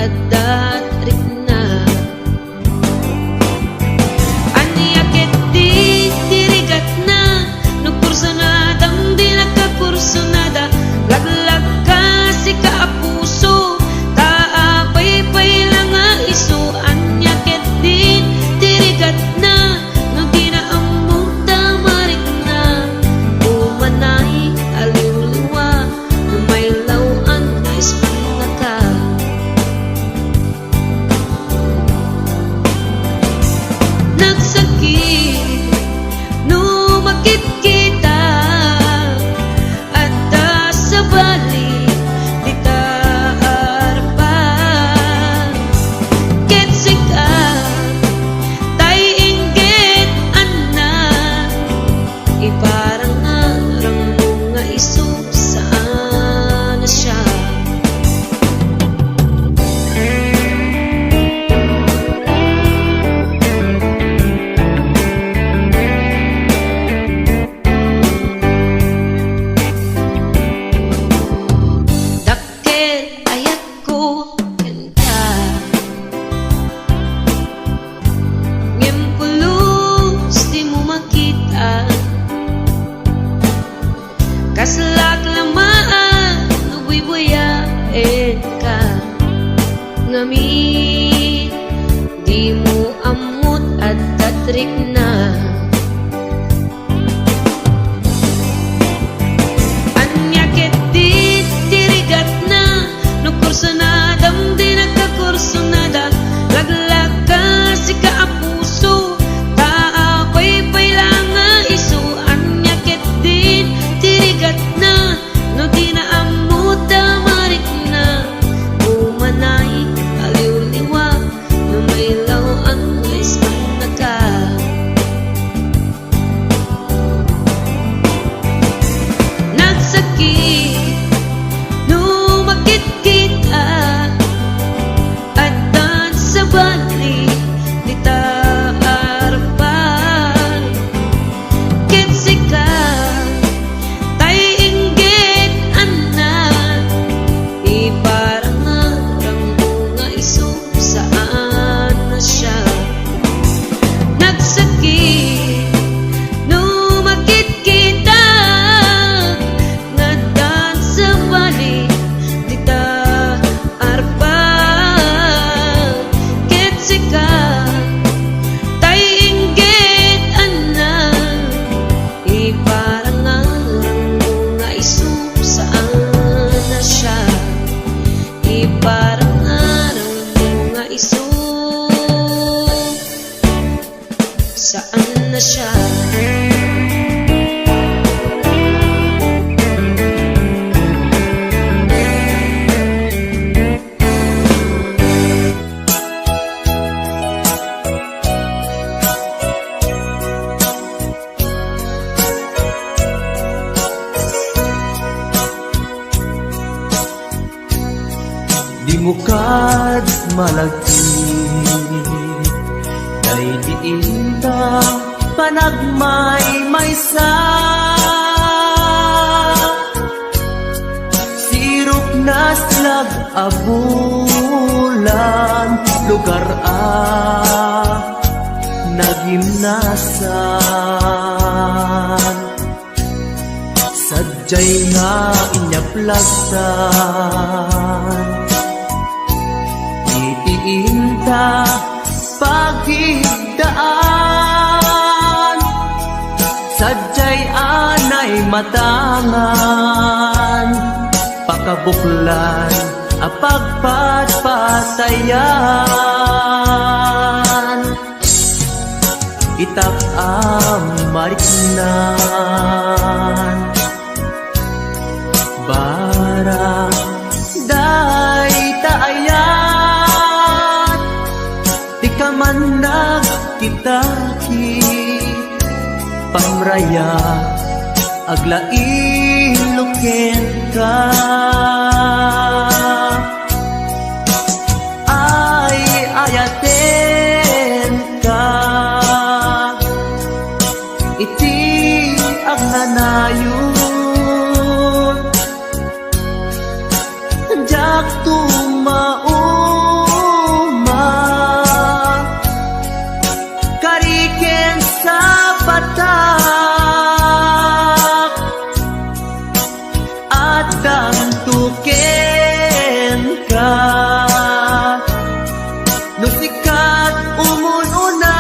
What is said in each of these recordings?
adat rikna. Anya ket di dirigat na no kursunadang di nakakursunada. Laglag ka si kaapuso taapay-pay lang nga iso. Anya ket di dirigat na no di na among tamarik na. Umanay aliw-liwa no may lawan na ispan ka. Nagsakit no makit kita at sa balik di ta arpan. Ketsik tay inggit anak iparang arang mga iso saan na siya. Dakkel ayat ko kanta ngem pulos di mo makita. Kaslak lamaan nubuy-buyain ka ngamin di mo amot at tatrik na. Anya ket di dirigat na no kursunadam di nakakursunada. Laglag ka si kaapuso taapay-pay lang nga iso. Anya ket di dirigat na no di na amot tamarik na. Umanay aliw-liwa no may lawan nga ispan na ka. Nagsakit no makit kita at sa balik di ta arpan. Ketsik tay inggit anak iparang arang mga iso saan na siya. Nagsakit no makit kita ngadan sa balik di ta arpan. Ketsik tay inggit anak iparang arang mga iso saan na siya. Iparang arang mga iso saan na siya. Di mo kad malagti day diinta panagmay maysa. Sirok na slag abulan lugar nagimnasan. Sadyay nga inyaplasan itiinta pagigdaan. Sadyay anay matangan pakabuklan apagpatpatayan. Itak mariknan barang day taayan. Di ka man nagkitaki pamraya aglain luken ka. Ay ayaten ka iti agnanayon. Jak tumaon tuken ka. No sikat umununa,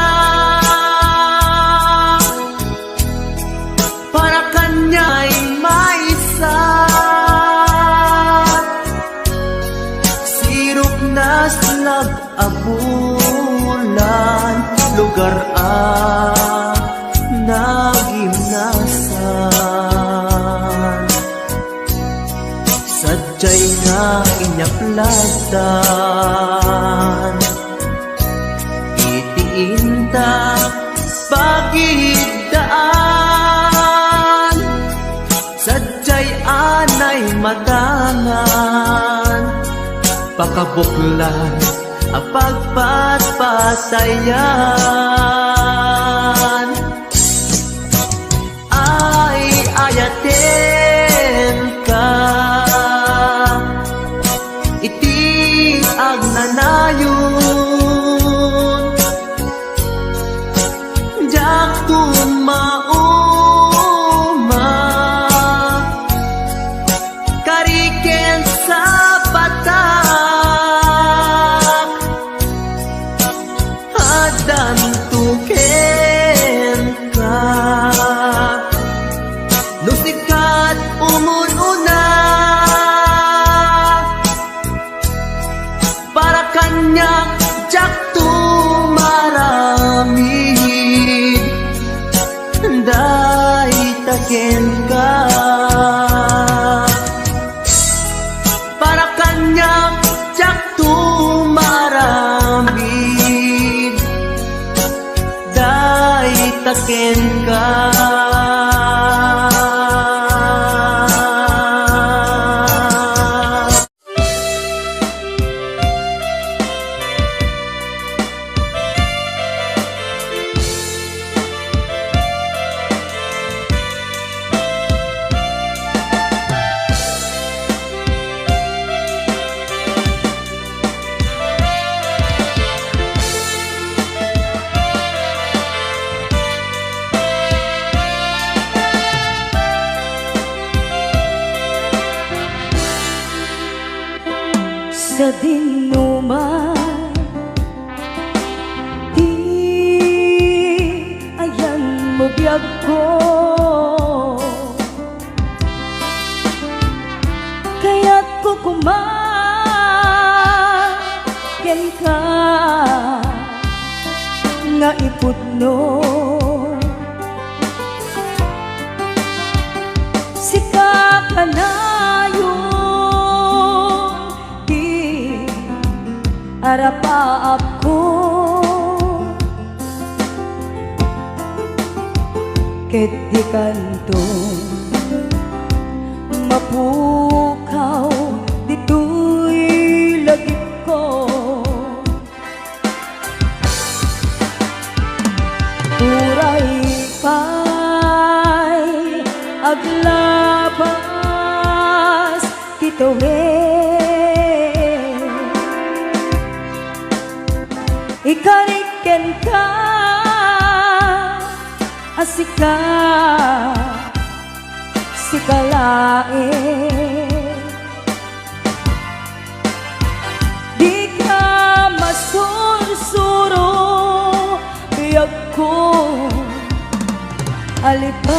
para kanya'y maisa. Sirop na slag abulan, lugar nagimnasan. Sadyay nga inyaplasan, itiinta pagidaan. Sadyay anay matangan, pakabuklan apagpatpatayan. Ay ayaten ka, iti agnanayon. Jak tumauma, kariken sa patak. Adan tuken ka, no sikat umununa, para kanya jak tumaramid. Day taken ka, para kanya jak tumaramid. Day taken ka. Sa dinuman, di ayan mo biyag ko. Kaya't ko kumagen ka nga ipudno. Sika ka na arapaap ko, ket di kanto mapukaw dito'y lagip ko. Uray pa'y aglabas tituhin, ikariken ka, asika, sikalain. Di ka masursuro, biyag ko, alipate.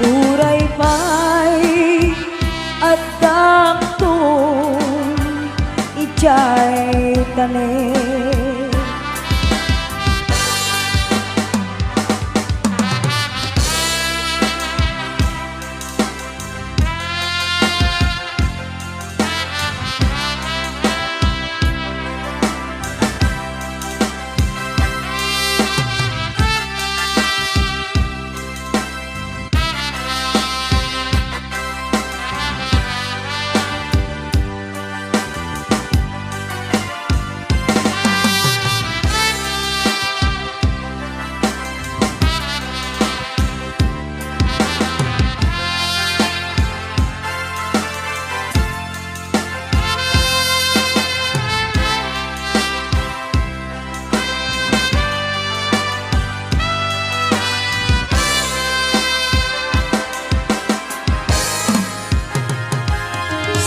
Uray pa'y at ijay tanin.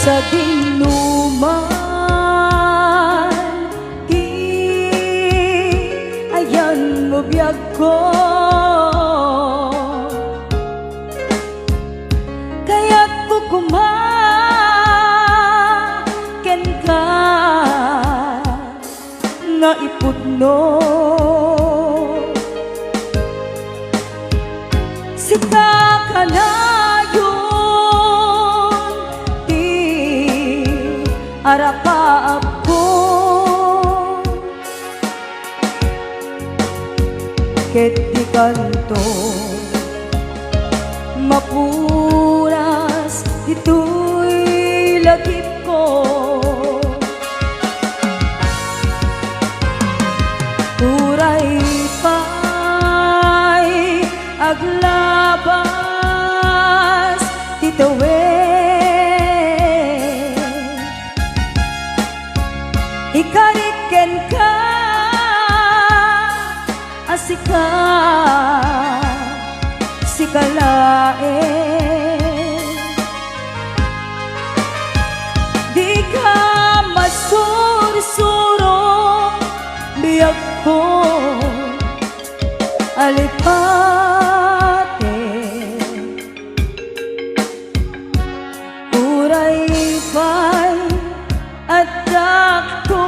sa dinuman di ayan mo biyag ko kaya't kukumaken ka nga ipudno sika kanayon di arapaap ko ket di kanto mapuras dito'y lagip ko uray pa'y aglabas titawin ikariken ka asika sikalain di ka masursuro biyag ko alipate uray pa'y adak ko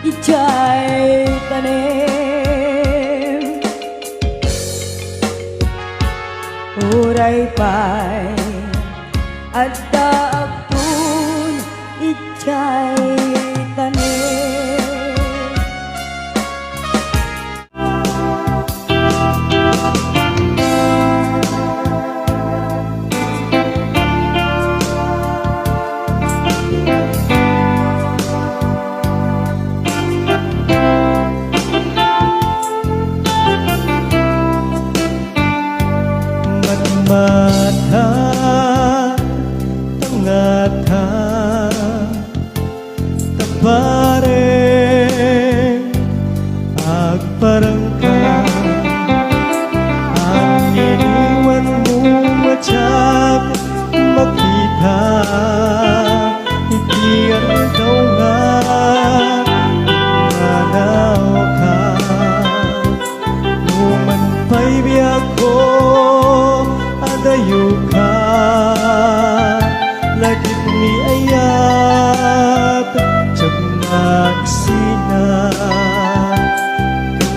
ijay tanim uray pa'y adak ko ijay tanim mata tangata tabareng agparangka ang iniwan mo matyak makita ikiyan daw nga manaw ka numan pa'y biyak ko adayo ka lagip ni ayat tiyag magsina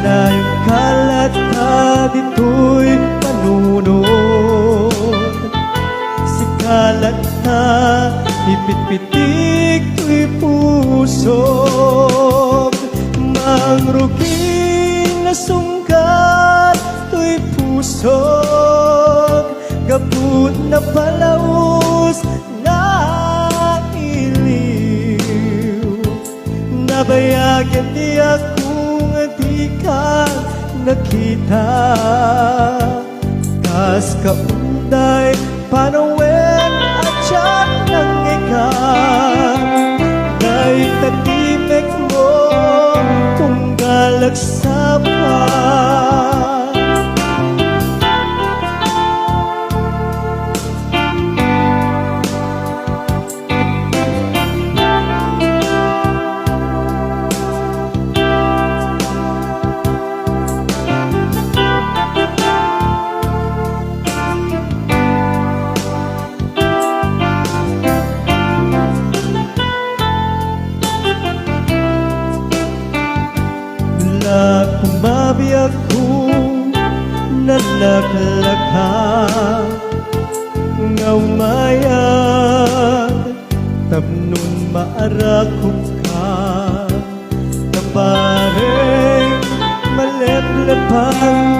kanayong kalat ka dito'y panunod si kalat na ipitpitik to'y pusog mangruging na sungkat to'y pusog gabut na palaos na iliw nabayagan di akong di ka nakita kas kaunday panawen at siya ng ikaw dahil tatimek mo kung galagsapan kumabiyag ko nalaklaka nga umayag tapnon maarakop ka kapareng maleplepang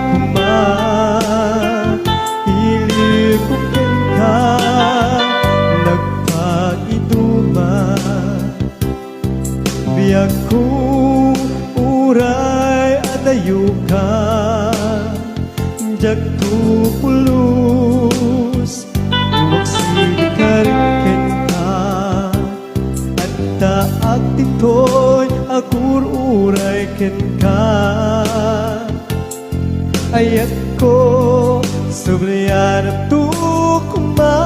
ilikupin ka nagpagiduma biyag ko uray adayo ka jag tupulus wagsilikarken ka at taag titoy agur uray ken ka ayat ko sobryan at tukma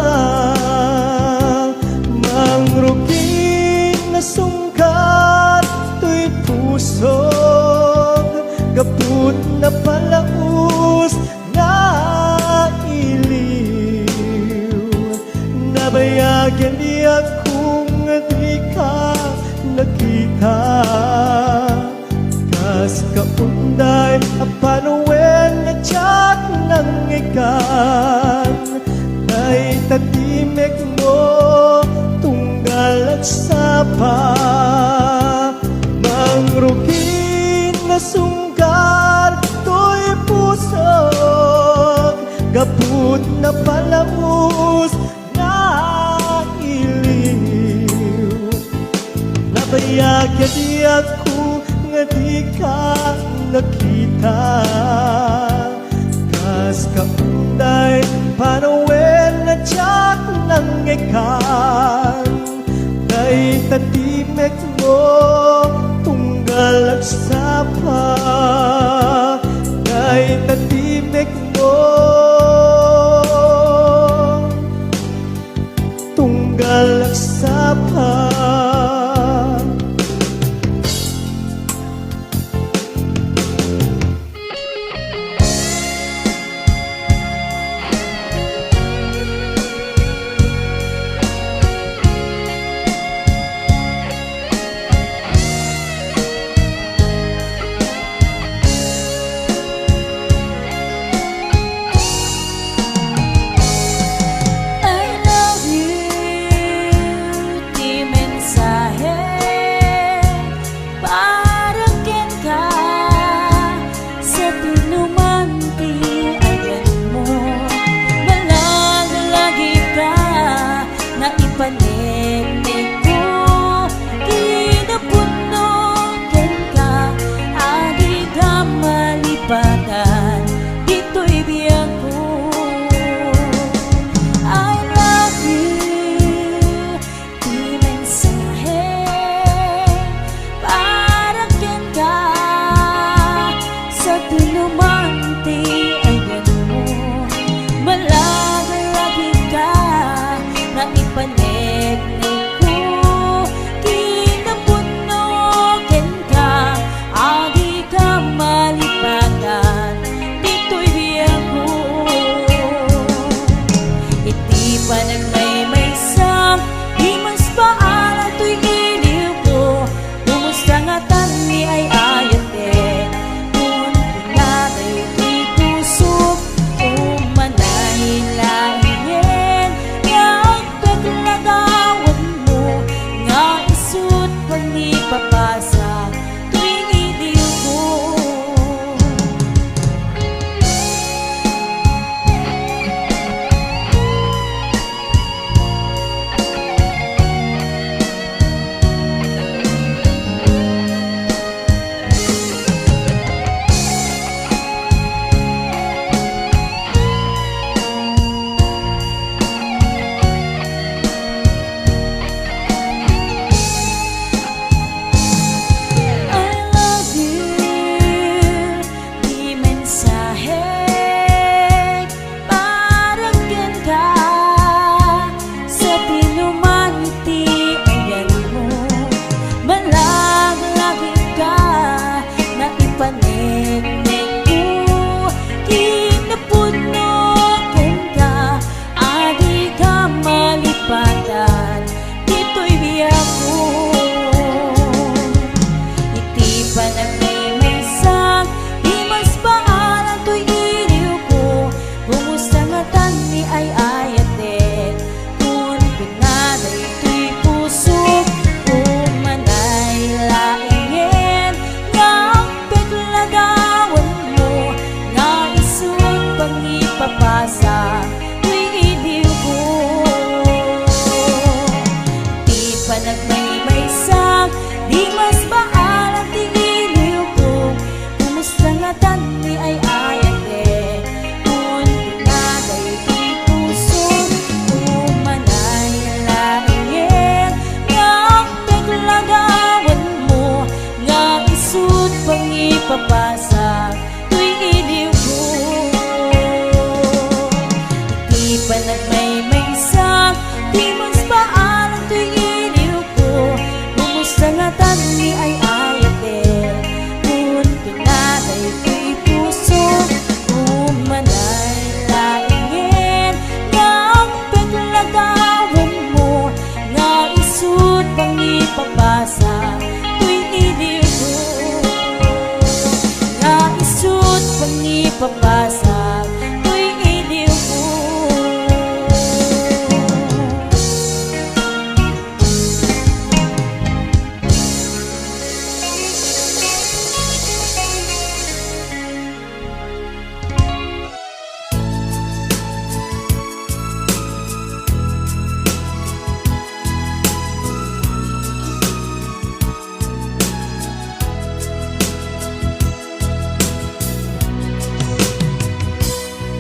Nabayagyan di akong di ka nakita. Kas kaunday panuwen nga tiyat ng ikan. Ay tatimek mo tunggal at sapa. Mangrugin na sunggal to'y pusok. Gaput na palamus na iliw. Nabayagyan di ako nga di ka nakita. Kas kaunday panuwen na tiyat ng ikan. Kay tatimek mo tunggal at sapa. Kay tatimek mo tunggal at sapa.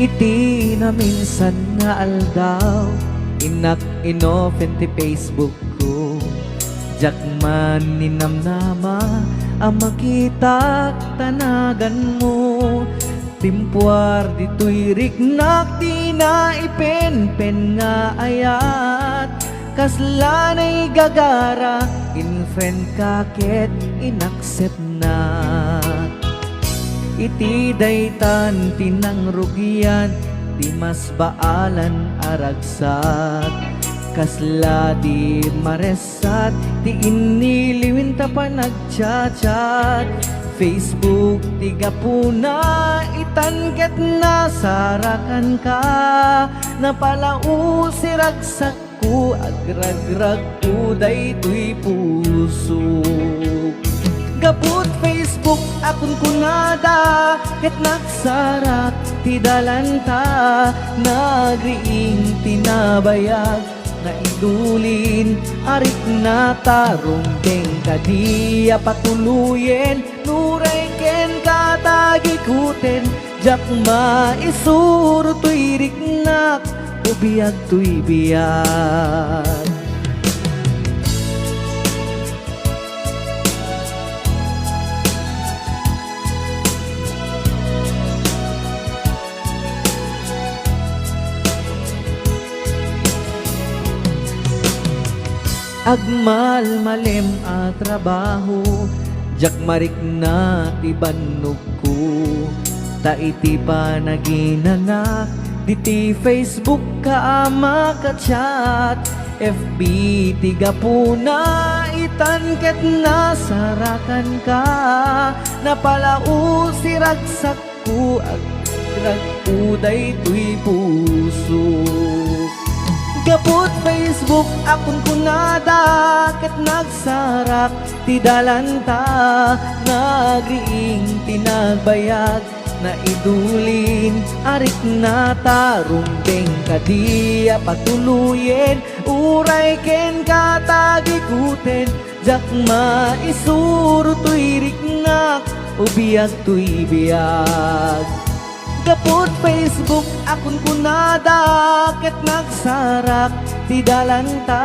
iti na minsan nga aldaw, inak inopen ti Facebook ko. Jak man ninamnama ang makita tanagan mo. Timpuar dito'y riknak di na ipen-pen nga ayat. Kaslanay gagara in friend kaket inaccept na. Iti daytan tinang rugian di mas baalan aragsat. Kasla di maresat ti iniliwin ta pa nagchat-chat. Facebook tiga puna itanket na sarakan ka. Napalau si ragsak ko agragrag ko daytoy puso. Gaput Facebook akon kunada ket nagsarak ti dalanta. Nagriing tinabayag na idulin arik na tarong deng kadiya patuluyen. Nuray ken katagikuten jak maisuro tuy riknak ubiyag tuy biyag. Agmal malem a trabaho, jak marik na ti bannog ko. Ta iti pa naginanak, diti Facebook ka makachat. FB tiga puna itanket na sarakan ka. Napalau si ragsak ko agrag uday tuy puso. Gaput Facebook akon kunada ket nagsarak ti dalanta. Nagriing tinagbayag na idulin arik na tarong deng kadiya patuluyen. Uray ken katagikuten jak maisuro tuy riknak ubiyag tuy biyag. Gaput Facebook akon kunada ket nagsarak ti dalanta.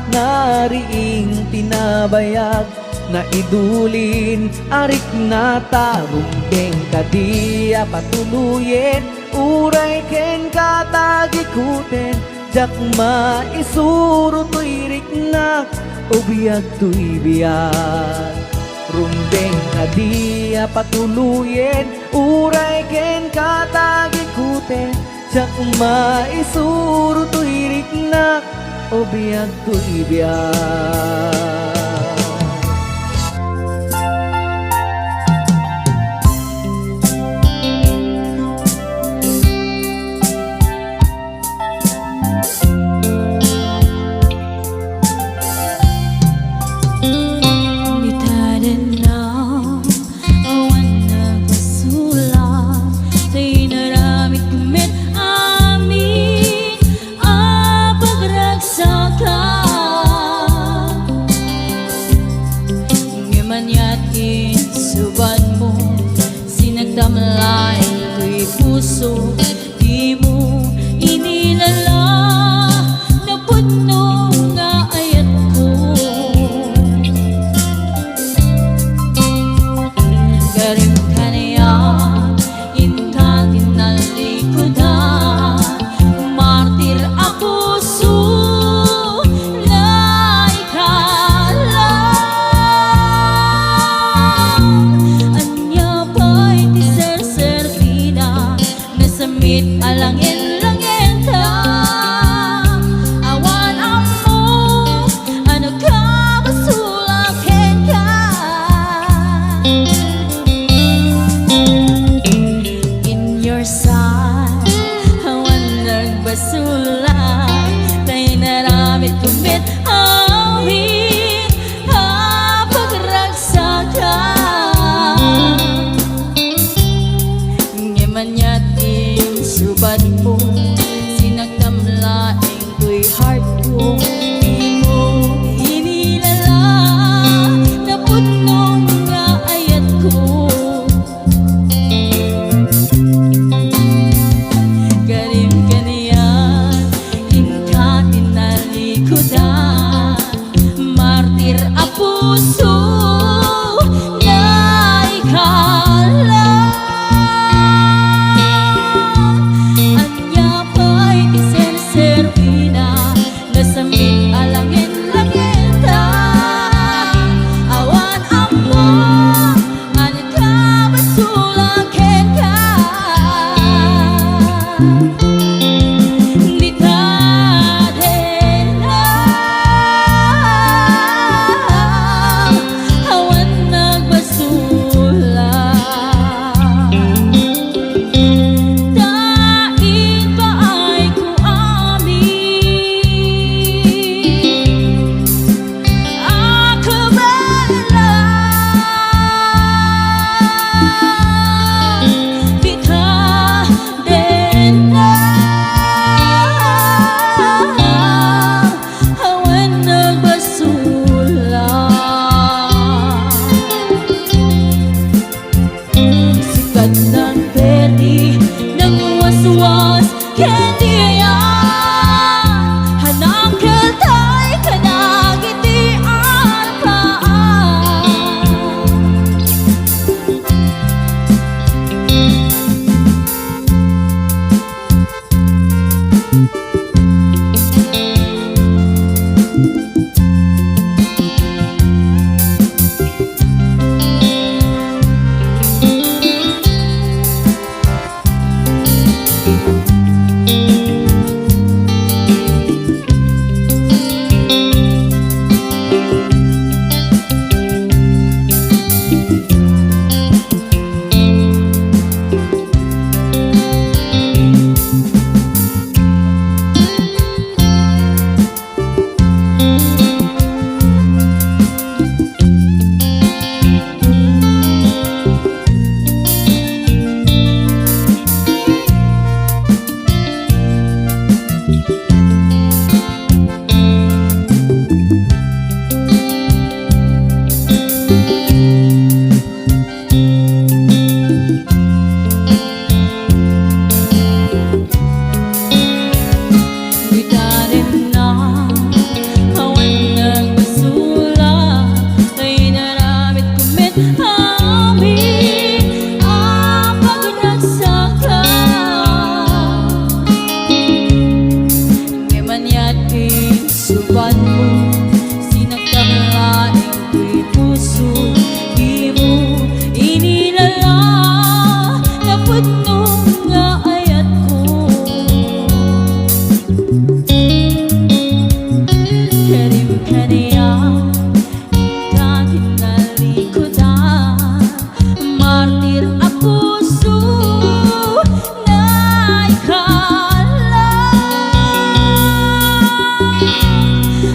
Nariing tinabayag na idulin arik na tarong deng kadiya patuluyen. Uray ken katagikuten jak maisuro tuy riknak ubiyag tuy biyag. Rumbeng kadiya patuluyen. Uray ken katagikuten jak maisuro tuy riknak ubiyag tuy biyag. Di mo inilala na puno nga ayat ko. Garing ka niya inta tinalikudan. Martir ako sulay ka lang. Anya pa'y ti ser-servida samit alangin-langin ta. Awan amo ano ka basulakin ka. In your side awan nagbasulak tay naramit kumit awit pagragsakan. Ngimanyat subat mo sinagdamlaing ko'y heart ko. Di mo inilala na puno nga ayat ko. kendi ayan hanang keltay kadagiti arpaan. Suban mo, sinagkang laing ko'y puso, di mo inilala, napudno nga ayat ko. Karim ka niya, kahit nalikodan, martir ang puso na ikala.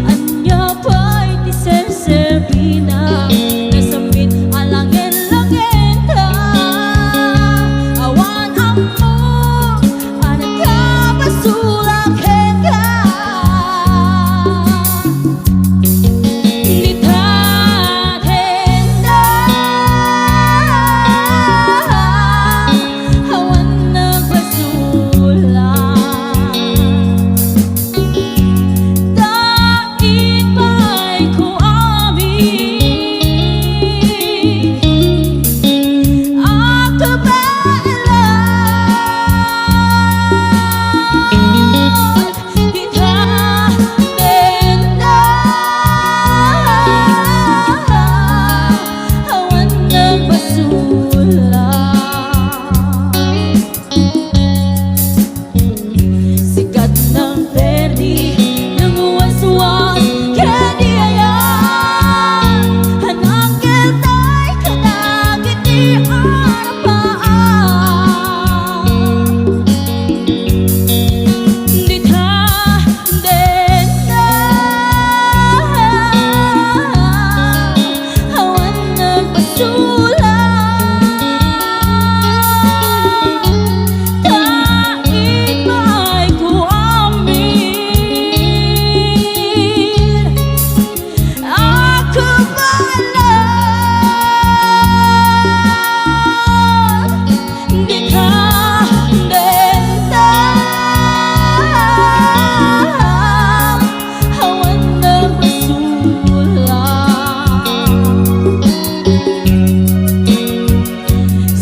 Anya pa'y ti serserpina, nasambit alangin-langin ka. Awan ang mo, anak ka basulakin ka. Nitahin na, awan nagbasulan. Daig ba'y ko amin, ang kabalan. Nitahin na, awan nagbasulan. Sikat ng perdi, nanguwas-was, kendi ayan hanang keltay kadagiti arpaan. Nitahin na, awan nagbasulan. Daig ba'y ko amin, ang kabalan. Nitahin na, awan nagbasulan.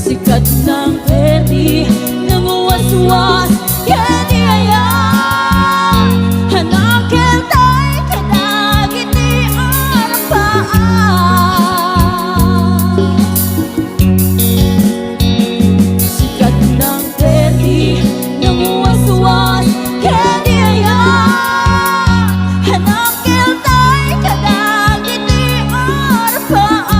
Sikat ng perdi, nanguwas-was, kendi ayan hanang keltay kadagiti arpaan. Sikat ng perdi, nanguwas-was, kendi ayan hanang keltay kadagiti arpaan.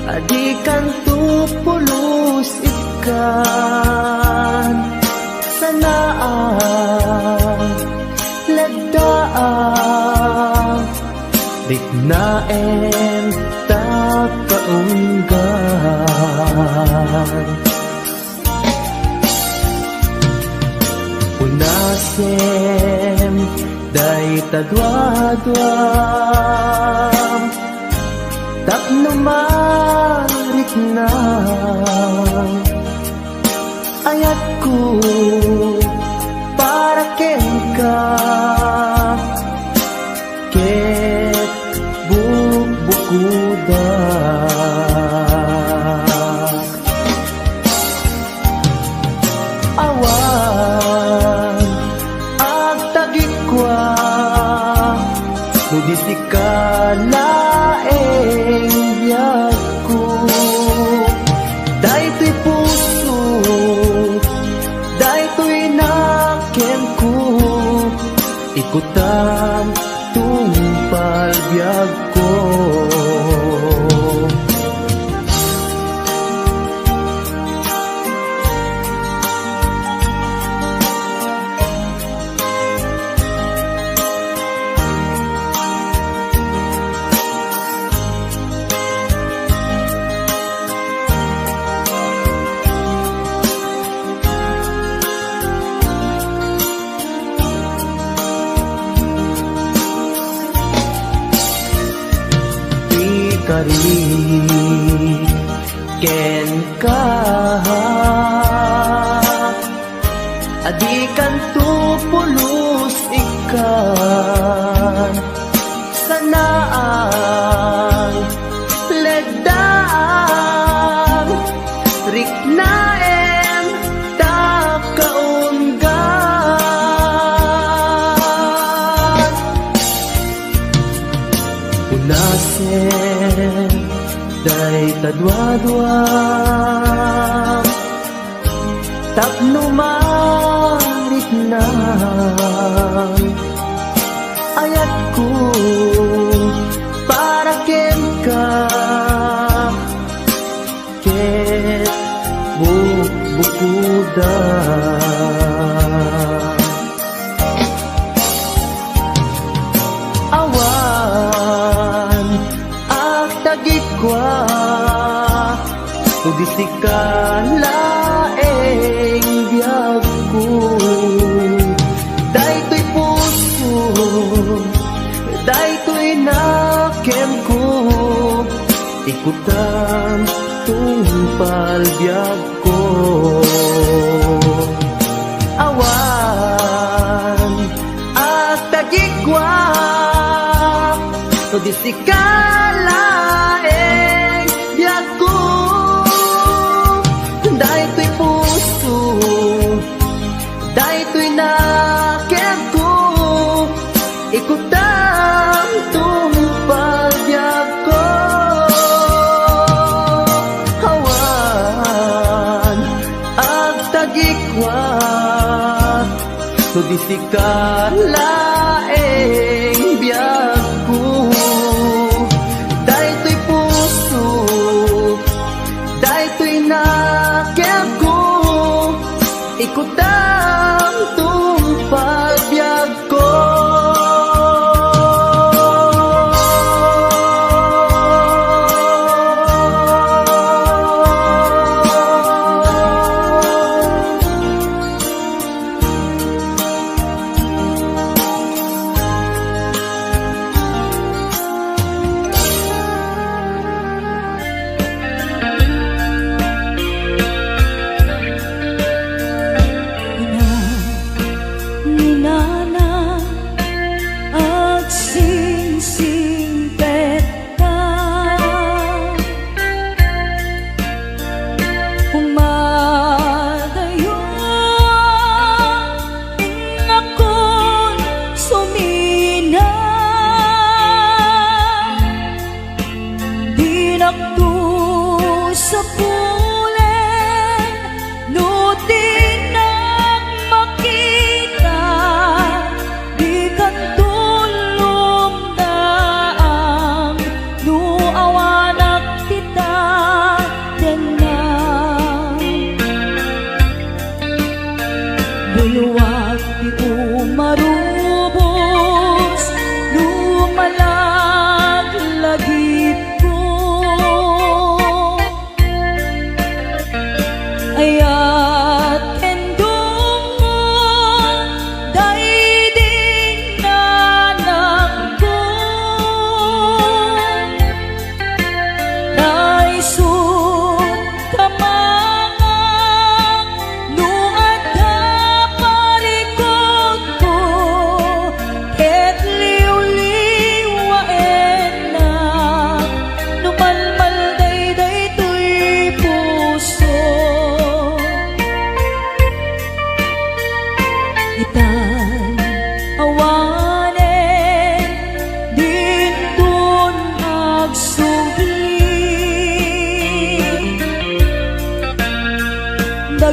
Adikan tu pulos ikan sanaan lagdaan dignaen ta kaunggan unasem day tadwadwam tapno marit na ayat ko para ken ka ket bukuda awan ag tagikwa nudi sikalaeng biyag ko daytoy puso daytoy naken ko ikutan tungpal biyag ko kari ken ka adikan tu pulos ikan sanaan ledaan riknaen ta kaunggan unasen day tadwadwam tapno marit na ayat ko para ken ka ket bukuda awan ak tagikwa tudi sikalaeng biyag ko daytoy puso daytoy naken ko ikutan tungpal biyag ko awan at tagikwa tudi sikalaeng biyag ko daytoy puso daytoy naken ko ikutan tungpal biyag ko awan ag tagikwa tudi sikalaeng biyag ko daytoy puso daytoy naken ko ikutan tungpal biyag ko Tulong daang nu awan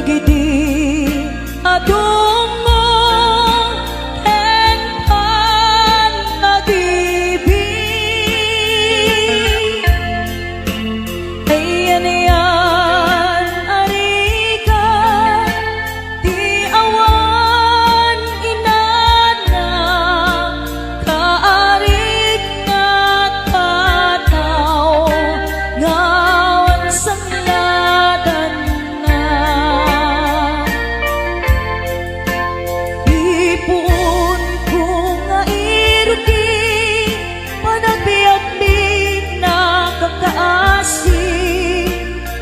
dagiti adung mo tenpan nag-ibig. Ayan yan arikan di awan inana kaarik nga tataw ngawan sangladan na. Ipon ko nga iruki panagbiag mi na kakaasi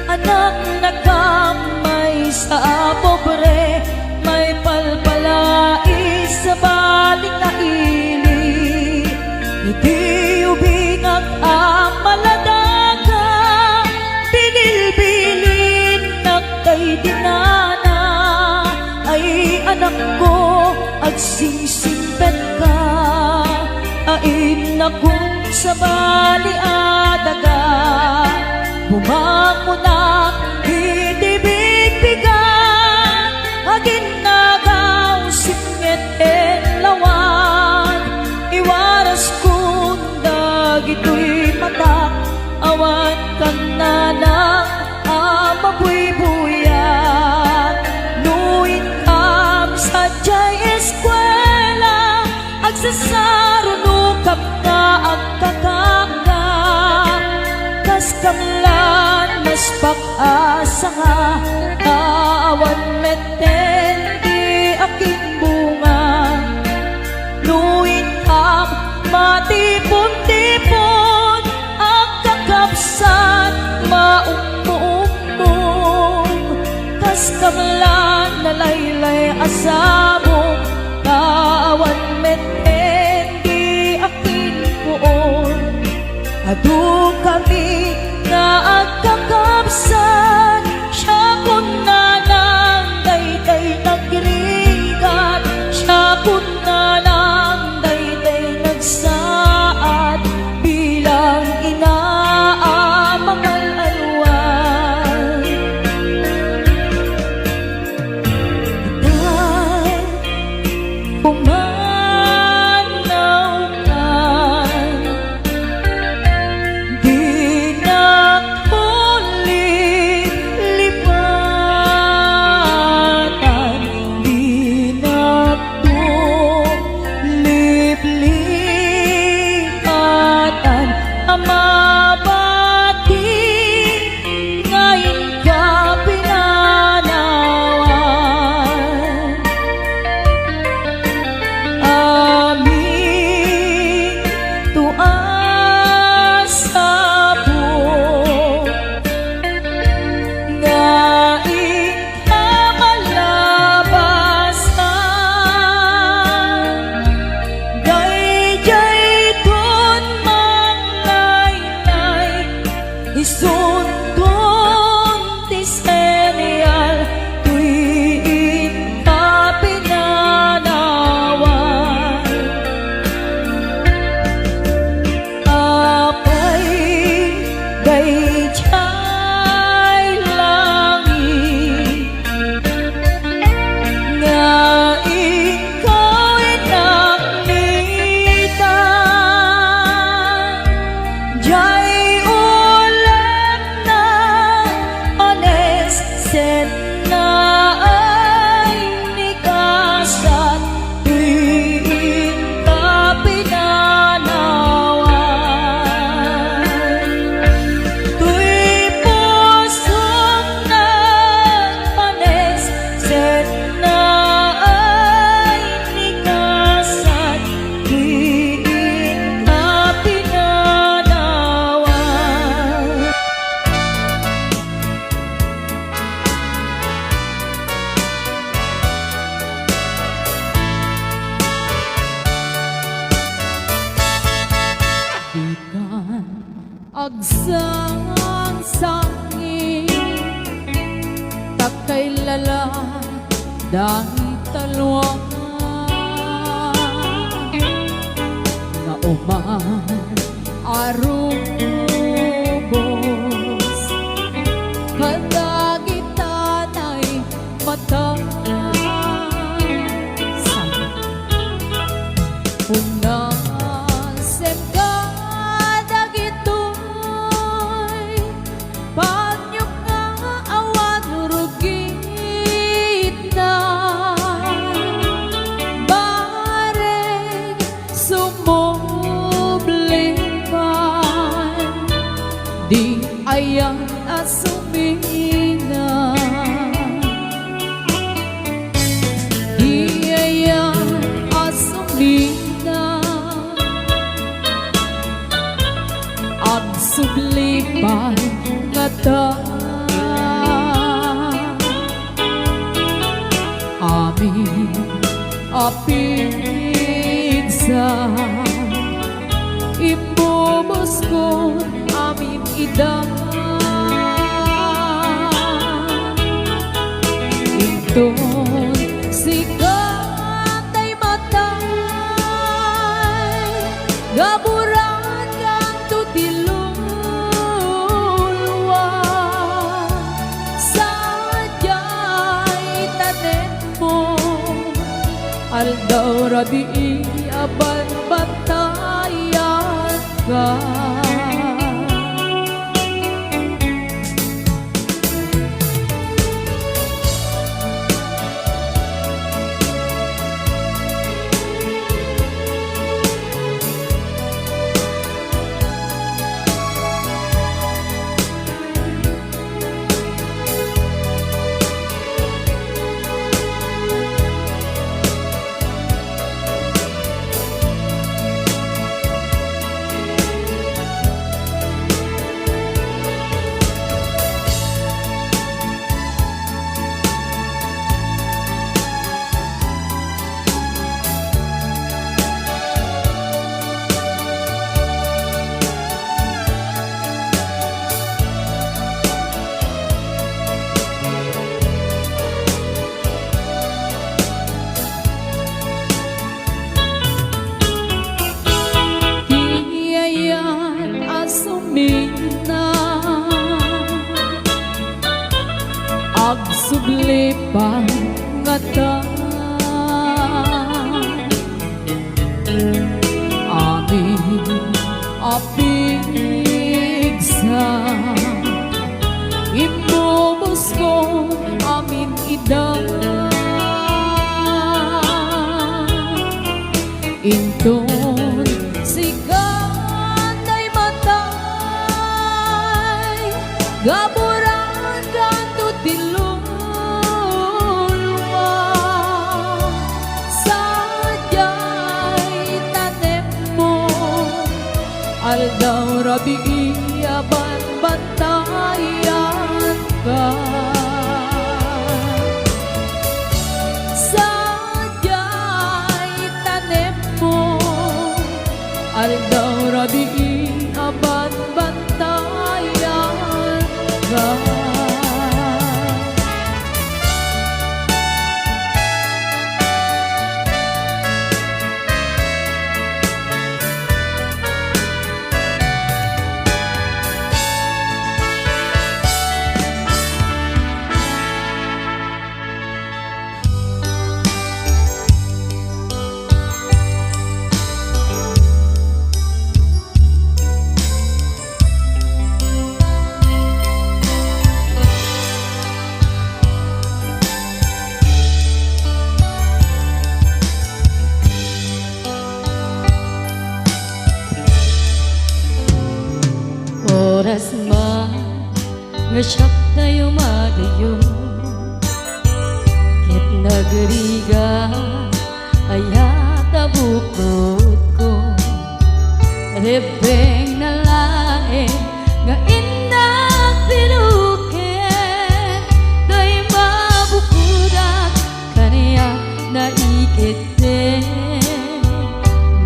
anak nakamay sa pobre may palpalai sa baling na ili iti ubingag ang maladaga binilbilin nagkay dinana ay anak ko at singsimpet ka ain akong sa bali adaga bumako na idibigbigan agin nagaw singit en lawan iwaras kung dagito'y mata awan kan na ng amabuybuyan nuin kam sa jay eskwela agsasarunukap na agkakaka kas kamlan mas pag-asa nga awan meten di aking bunga nuin kam matipon-tipon ang kakapsat maumumong kas kamlan nalaylay asamo awan meten di aking buon adu kami nga agkakapsan siya kun na ng dayday nagrigat siya kun na ng dayday nagsaad bilang inaamangal alwan dahil pumanaw ka di na lipatan di na liplipatan amabati ngayon ka pinanawan aming tuas sa buong ngaing kamalabasan dayjay ton manglaylay isuntun ti serial tuwing kapinanawan apay dayjay langit nga ikaw inaknitan jay ulat na ones set na ay nikasan tuwing kapinanawan tuy pusong nagpanes set na ay nikasan tuwing kapinanawan. Ikan agsang sangi takay lala dahi talwang nga uman arubos kadagitanay di ayan asumina, di ayan asumina, ang sublipan nga ta amin apigsa imubos ko amin idang inton sikat ay matay gaburan kang tutilulwa sadyay tanen mo aldaw rabi aban batayan ka. Agsublipan nga ta amin apigsa imubos ko amin idang inton sikat ay matay gaburan kang tutilulwa sadyay tanem mo aldaw rabi aban bantayan ka sadyay tanem mo aldaw rabi aban bantayan ka. Oras man nga siyak tayo madayo ket nagriga ayata bukod ko rebeng na lae nga inang pinuken do'y mabukudak kaniya na ikete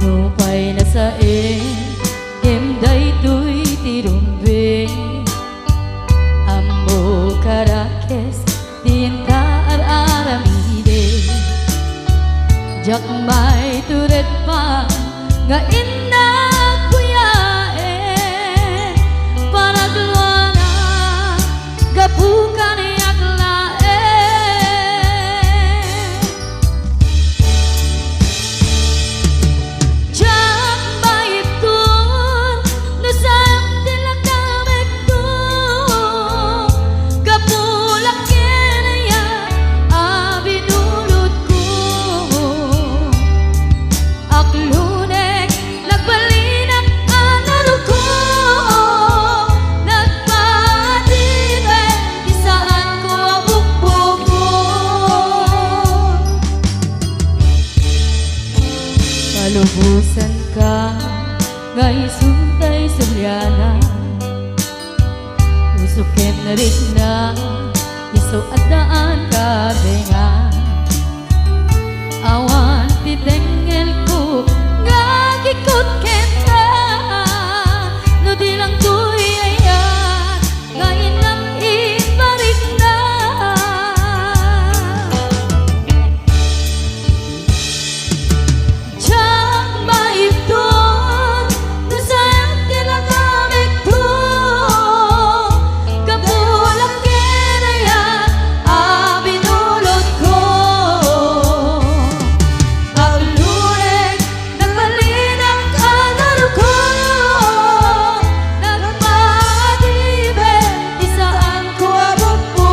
nupay na sae emday tuy tirumbe ammo karakes tinta aramide jak may turet pa nga inna kuya narit na iso at daan kabenga awan titengel ko ngagikot kenta no di lang tuy ayan ngayon ang ibarik na Diyak maipton no sayang tinagamit ko kapulang kinayan abinulot ko ang lunek nagbalin ang kanaro ko nagpatibig isaan ko abot ko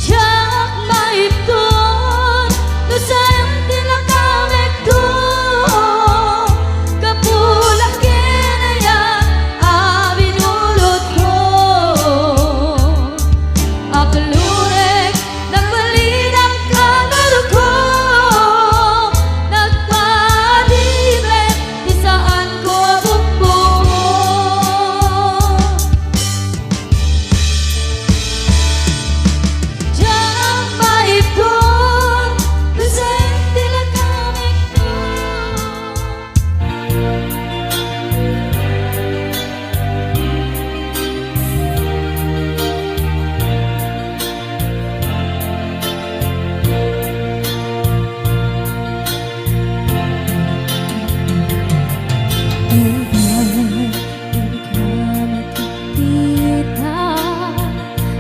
Diyak maipton no sayang tinagamit ko kapulang kinayan abinulot ko akalurek nagbalin ang kanaro ko nagpatibig isaan ko abot Diyak maipton no sayang tinagamit ko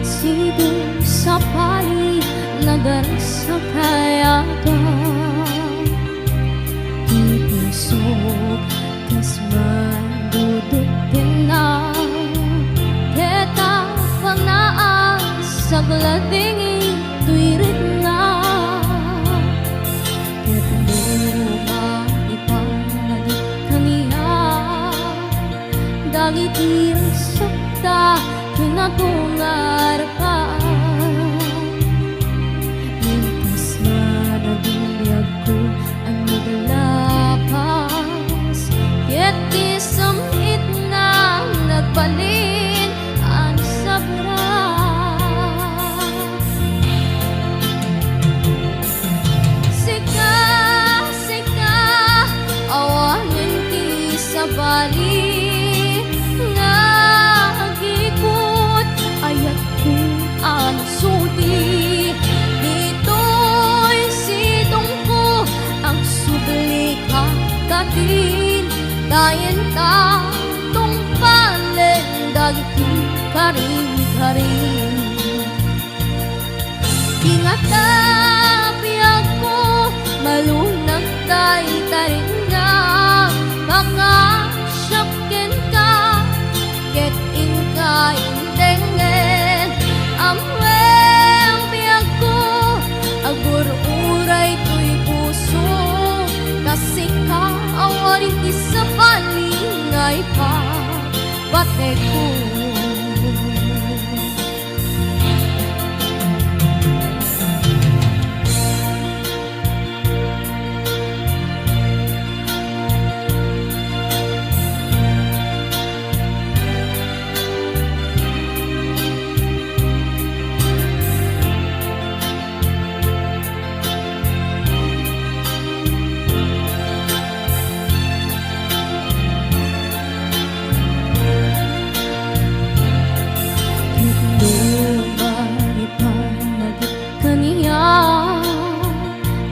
Sidong sa pali nadarasa kaya ka Ipusok kasman dudutin na Keta panaan sa glading ituirit na Ket luma ipanagit kaniya Dagit irasakta kinatungar ka Mintas na nagbinyag ko ang naglapas Ket isamit na nagbalin ang sabra Sika, sika, awanin ki sa bali Nagikot ayat kong ansuti Dito'y sitong ko ang subli kakatin Dayan ta tong palen dagiti karing-karing Ingat tapi ako malunag tay-taring na Makasyakin ka ket ingka intengen Amweng biyag ko agur-uray to'y puso Kasi ka awarin isa palingay pa bate ko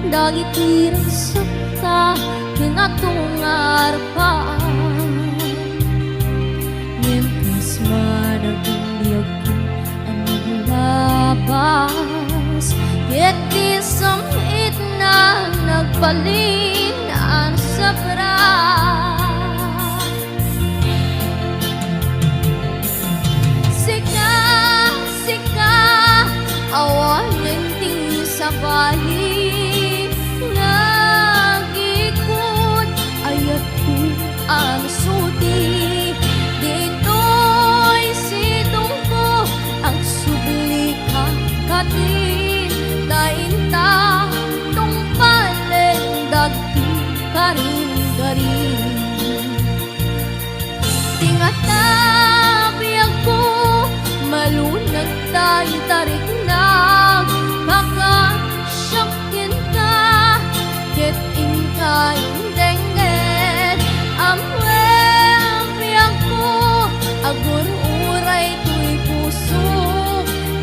Dagit irasakta kinatungar pa Mientras managbinyag ko ang naglabas Ket di samit na nagbalin ang sabra ang suti. Dito'y sidong ko ang subli ka kati. Dainta tong paleng dagti karin-garin. Tingatabi ako malunag tayo tarik na. Kakasyakin ka ket ingkayong dengget. Amwebi ako agur uray tuy puso.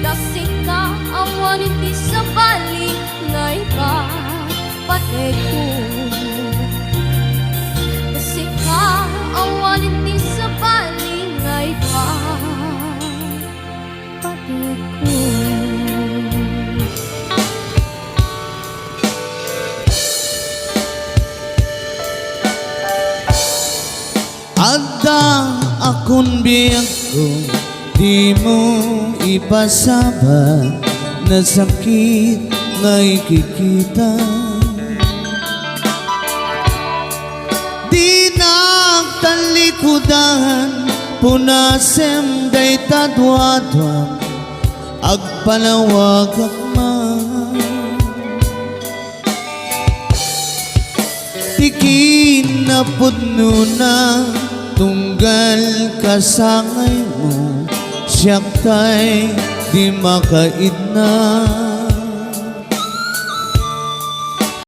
Kasi ka awan iti sa bali ngay ka patay ko. Kasi ka awan iti sa bali ngay ka patay ko. Adda akong biyag ko, di mo ipasabat na sakit na ikikita. Di nagtalikudan, punasem day tadwadwag, agpanawag akman. Tikin na pudno na, tunggal kasangay mo, siyak tay di makaid na.